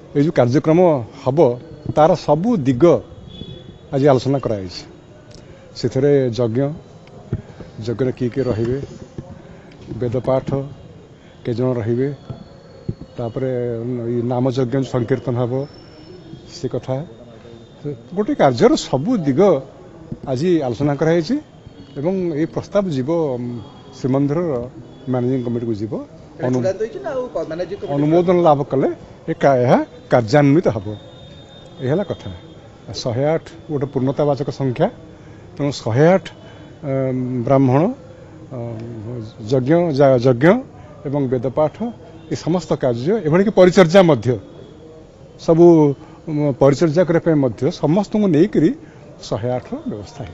ये जो कार्यक्रम हम तार सबू दिग आज आलोचना कराई से यज्ञ यज्ञ किए रे वेदपाठ के जन रे नाम यज्ञ संकीर्तन हम से कथा गोटे कार्यर सबू दिग आज आलोचना कराई ये प्रस्ताव जीव श्रीमंदिर मैनेजिंग कमिटी को जीव अनुमोदन लाभ कले कार्यान्वित हम यह कथा 108 गोटे पूर्णतावाचक संख्या तेणु 108 ब्राह्मण यज्ञ यज्ञ एवं वेदपाठ ये समस्त कार्य एभली कि परिचर्या मध्य सबू परिचर्या करने समस्त को लेकर 108 व्यवस्था है।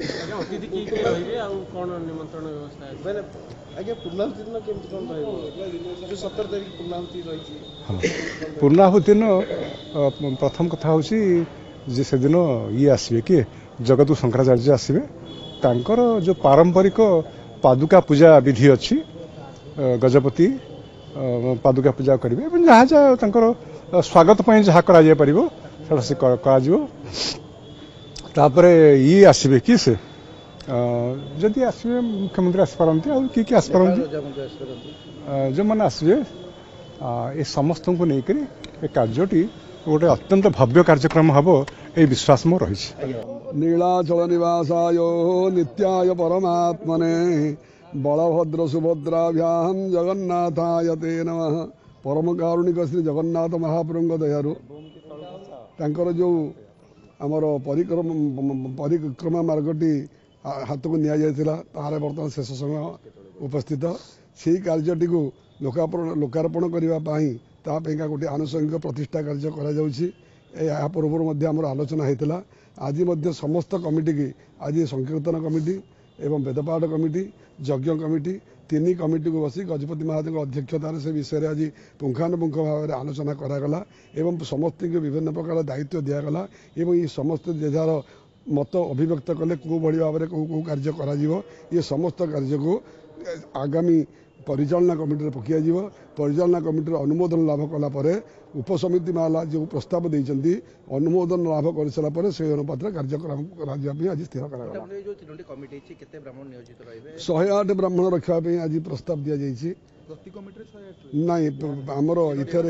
पूर्णाहुति दिन प्रथम कथा हूँ से दिन ये आसवे किए जगतु शंकराचार्य आसवे तांकर जो पारंपरिक पादुका पूजा विधि अच्छी गजपति पादुका पूजा करेंगे जहाँ जहाँ स्वागत पर जहाँ करा तापर ये आसवे कि से जदि आसवे मुख्यमंत्री आसपारती आ किए आसपारती जो मैंने आसवे ये समस्त को लेकर ये कार्यटी गोटे अत्यंत भव्य कार्यक्रम हम ये विश्वास मोर रही। नीलाचल निवासाय नित्याय परमात्मने बलभद्र सुभद्राभ्याम जगन्नाथाय ते नमः। परम कारुणिक श्री जगन्नाथ महाप्रभु दयारु तांकर जो आमर परिक्रमा मार्गटी हाथ को नि तार बर्तमान शेष समय उपस्थित से कार्यटी को लोकार्पण करने गोटे आनुषंगिक प्रतिष्ठा कार्य करा पूर्व आलोचना होता आज समस्त कमिटी की आज संकीर्तन कमिटी एवं वेदपाठ कमिटी यज्ञ कमिटी तीन कमिटी को बसी गजपति महादेव अध्यक्षतार से विषय आज पुंखानुपुंख भाव में आलोचना करागला एवं समस्त को विभिन्न प्रकार दायित्व दिगला एवं ये समस्त जेजार मत अभिव्यक्त कले कौ भाई भाव में कौ कार्य कर समस्त कार्य को आगामी परिचालना कमिटी पकिया परिचालना कमिटी अनुमोदन लाभ कलापर उपसमिति माला जो प्रस्ताव देते अनुमोदन लाभ कर सारापर से अनुपात कार्यक्रम आज स्थिर कर 108 ब्राह्मण रखापी आज प्रस्ताव दि जाइए नाई आमर इथर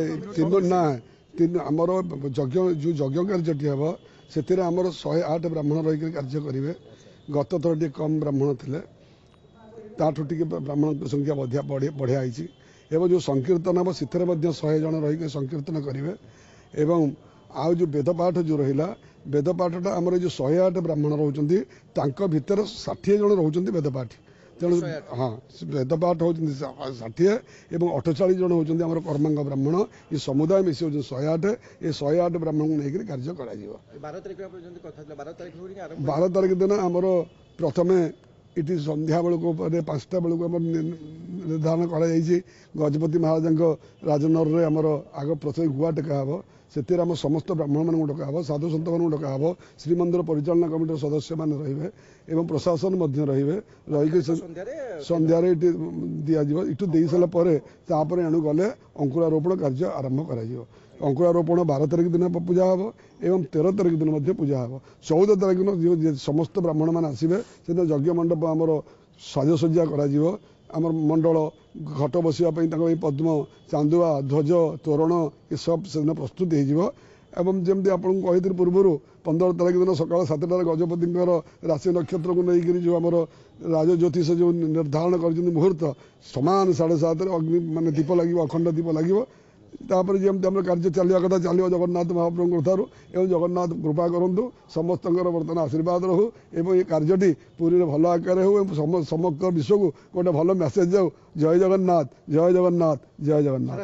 तीन आमर यज्ञ जो यज्ञ कार्यटी हम से आमर 108 ब्राह्मण रही कार्य करेंगे गत थर टे कम ब्राह्मण थे ताठू टी ब्राह्मण संख्या बढ़िया एवं जो संकीर्तन हम से 100 जन रही संकीर्तन करेंगे एवं आउ जो वेदपाठ जो रहा वेदपाठटा आमर जो 108 ब्राह्मण रोचंती भितर 60 जन रोचंती वेदपाठी तेणु हाँ वेदपाठ हो 60 एवं 48 जन होती आम कर्मांग ब्राह्मण ये समुदाय मिसी 108 ये 108 ब्राह्मण को लेकर कार्य कर 12 तारीख दिन आमर प्रथमे इटी संध्या बेलू 5टा बेलू निर्धारण कर गजपति महाराज राजनर में आमर आग प्रथम गुआ टेका हम से आम समस्त ब्राह्मण मान डका हम साधु सत मान डका हम श्रीमंदिर परिचालना कमिटी सदस्य मान रे प्रशासन रही संध्यारे दिज्व इटू दे सारापर एणु गले अंकुरारोपण कार्य आरंभ कर अंकुरारोपण 12 तारीख दिन पूजा हम एवं 13 तारीख दिन पूजा हम 14 तारीख दिन समस्त ब्राह्मण मान आसवे से यज्ञ मंडप आमर साजसज्जा कर मंडल घट बसवाई पद्म चांदुआ ध्वज तोरण ये सब से प्रस्तुत हो जमी आपको कही पूर्व 15 तारीख दिन सकाल 7टार गजपति राशि नक्षत्र को लेकर जो आम राजज्योतिष जो निर्धारण कर मुहूर्त समान 7:30 अग्नि मान दीप लगे अखंड दीप लगे तापर जमी कार्य चलवा कथा चलो जगन्नाथ महाप्रभु ठारू एवं जगन्नाथ कृपा करूँ समस्त बर्तमान आशीर्वाद रहू एवं ये कार्यटी पुरी में भल आकार हो समग्र विश्व को गोटे भल मेसेज जाऊ जय जगन्नाथ जय जगन्नाथ जय जगन्नाथ।